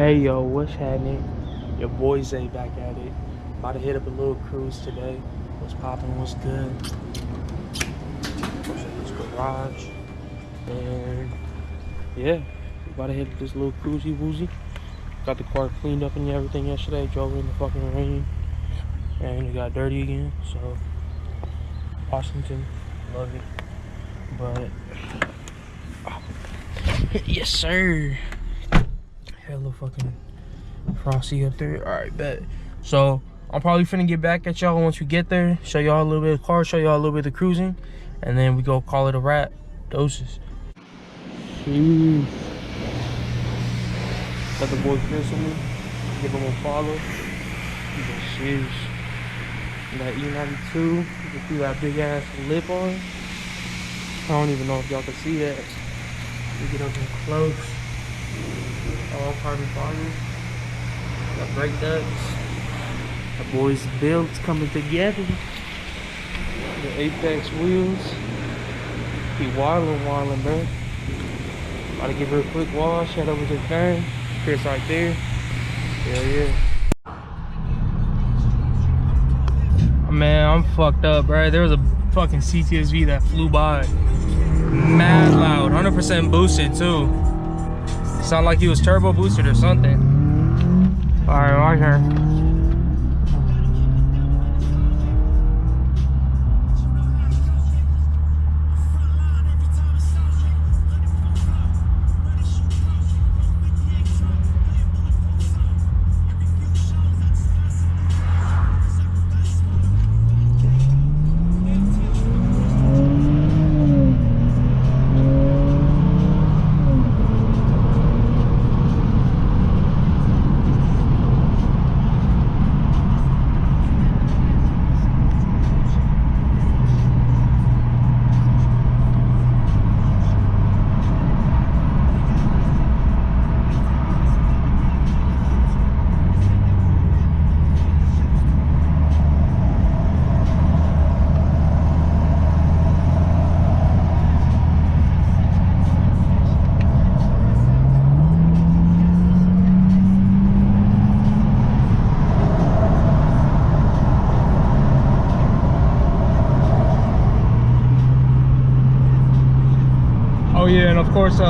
Hey yo, what's happening? Your boy Zay back at it. About to hit up a little cruise today. What's poppin', what's good? What's in this garage? And yeah, we about to hit up this little cruisy woozy. Got the car cleaned up and everything yesterday. Drove in the fucking rain. And it got dirty again. So, Washington, love it. But, yes sir. Hella fucking frosty up there. Alright, bet. So I'm probably finna get back at y'all once we get there. Show y'all a little bit of the car, show y'all a little bit of the cruising, and then we go call it a wrap. Doses. Jeez. Got the boy Chris with me. Give him a follow. Jeez. That E92. You can see that big ass lip on. I don't even know if y'all can see that. We get up in close. All carbon fiber. Got brake ducts. The boys' builds coming together. The Apex wheels. Keep wildin', bro. About to give her a quick wash. Head over to the thing. Chris right there. Hell yeah. Man, I'm fucked up, bro. There was a fucking CTSV that flew by. Mad loud. 100% boosted, too. Sound like he was turbo boosted or something. Alright, my turn. Oh yeah, and of course,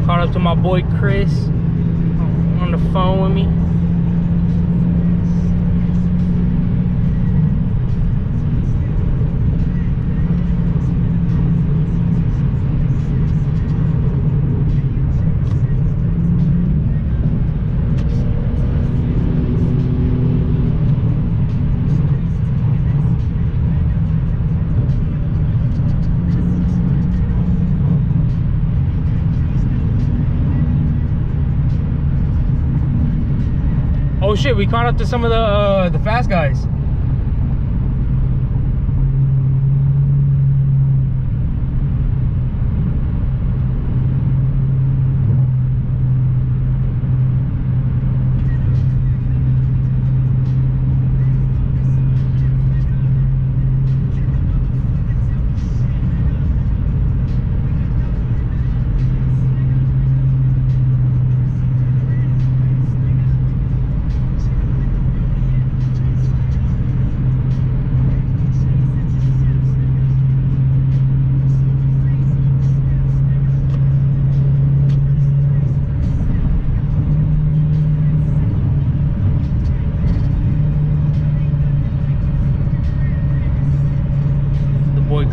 caught up to my boy Chris on the phone with me. Oh shit, we caught up to some of the fast guys.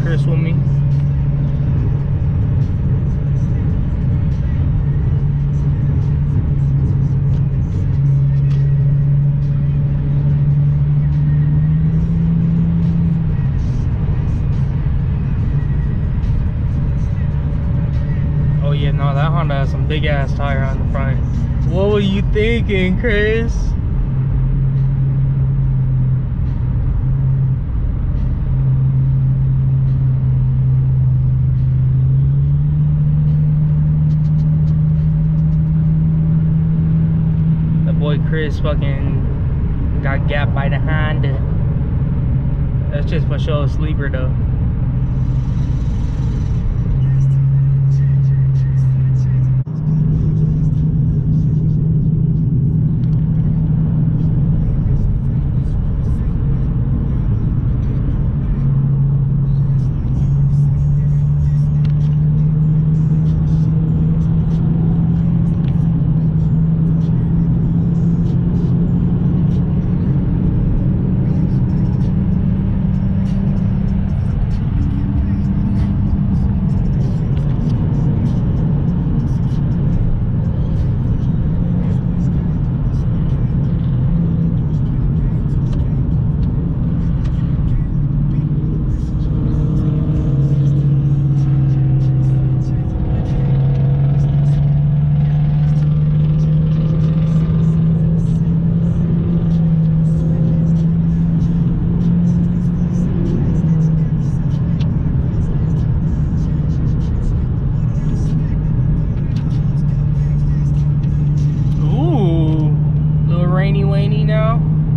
Chris with me. Oh yeah, no, that Honda has some big ass tire on the front. What were you thinking, Chris? That boy Chris fucking got gapped by the Honda. That's just for sure a sleeper though.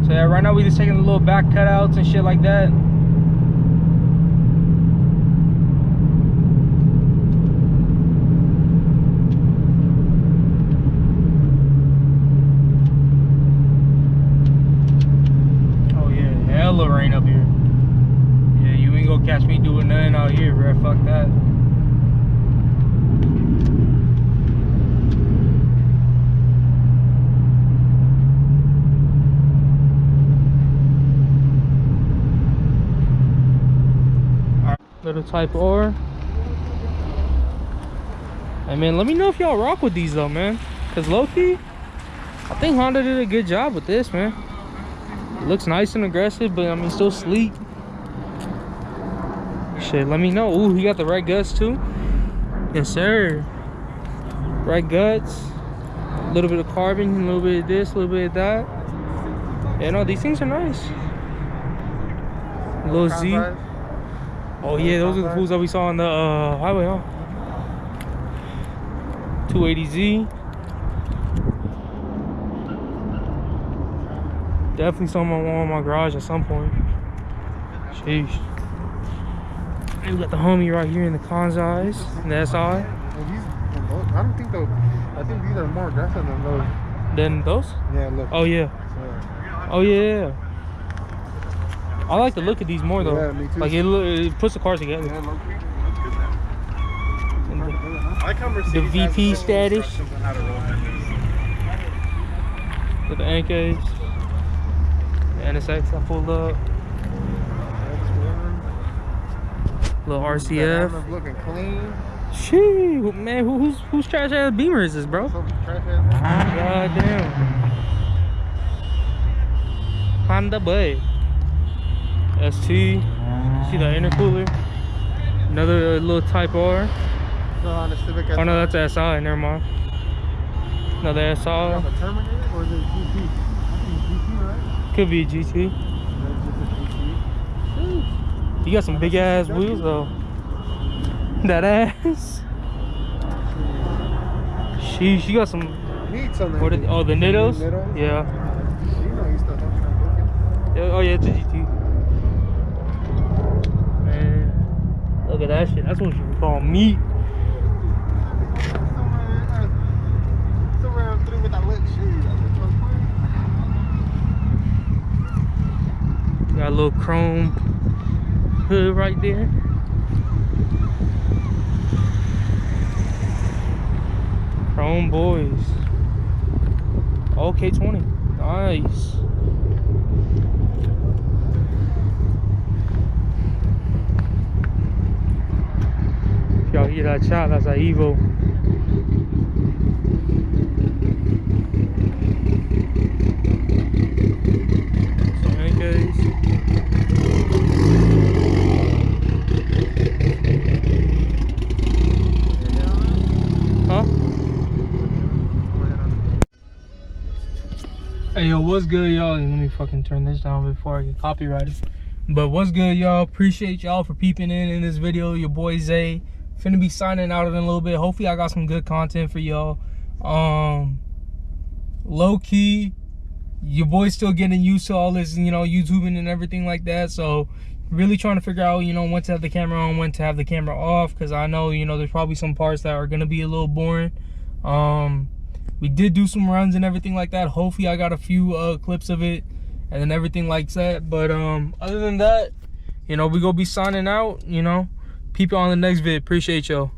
So yeah, right now we just taking the little back cutouts and shit like that. Oh yeah, hella rain up here. Yeah, you ain't gonna catch me doing nothing out here, bro. Fuck that. Little Type R. Hey man, let me know if y'all rock with these though, man. Cause low-key, I think Honda did a good job with this, man. It looks nice and aggressive, but I mean still sleek. Shit, let me know. Ooh, he got the right guts too. Yes sir. Right guts. A little bit of carbon, a little bit of this, a little bit of that. Yeah, no, these things are nice. A little Z. Oh yeah, those are the fools that we saw on the highway, huh? 280Z. Definitely something I want in my garage at some point. Sheesh. And we got the homie right here in the Kansai's, in the SI. I don't think those. I think these are more aggressive than those. Than those? Yeah, look. Oh yeah. Oh yeah. I like the look of these more though. Yeah, me too. Like it puts the cars together. Yeah, look. And I like how Mercedes the VP has status. instructions on how to roll With the NKs. The NSX I pulled up. Little RCF. Looking clean. Shit, man, who's trash ass Beamer is this, bro? Some trash ass. God damn. Honda Bud. ST. See the intercooler. Another little Type R. So on the Civic. Oh no, that's a SI. Never mind. Another SI. Is that a Terminator or is it GT? I think it's GT, right? Could be a GT. You got some big ass wheels though. That ass. She got some. Need something. What? Oh, the Nittos. Yeah. You know you still don't. Oh yeah, it's a GT. Man, look at that shit. That's what you call meat. Somewhere through with that lit shoe. Got a little chrome hood right there. Chrome boys. Okay, 20. Nice. If y'all hear that shot, that's an Evo. Some NKs. Huh? Yo, what's good, y'all? Let me fucking turn this down before I get copyrighted. But what's good, y'all? Appreciate y'all for peeping in this video. Your boy Zay. Finna be signing out in a little bit. Hopefully I got some good content for y'all. Low key, your boy's still getting used to all this, you know, YouTubing and everything like that. So really trying to figure out, you know, when to have the camera on, when to have the camera off, because I know, you know, there's probably some parts that are gonna be a little boring. We did do some runs and everything like that. Hopefully I got a few clips of it and then everything like that. But other than that, you know, we gonna be signing out. You know, peep on the next vid. Appreciate y'all.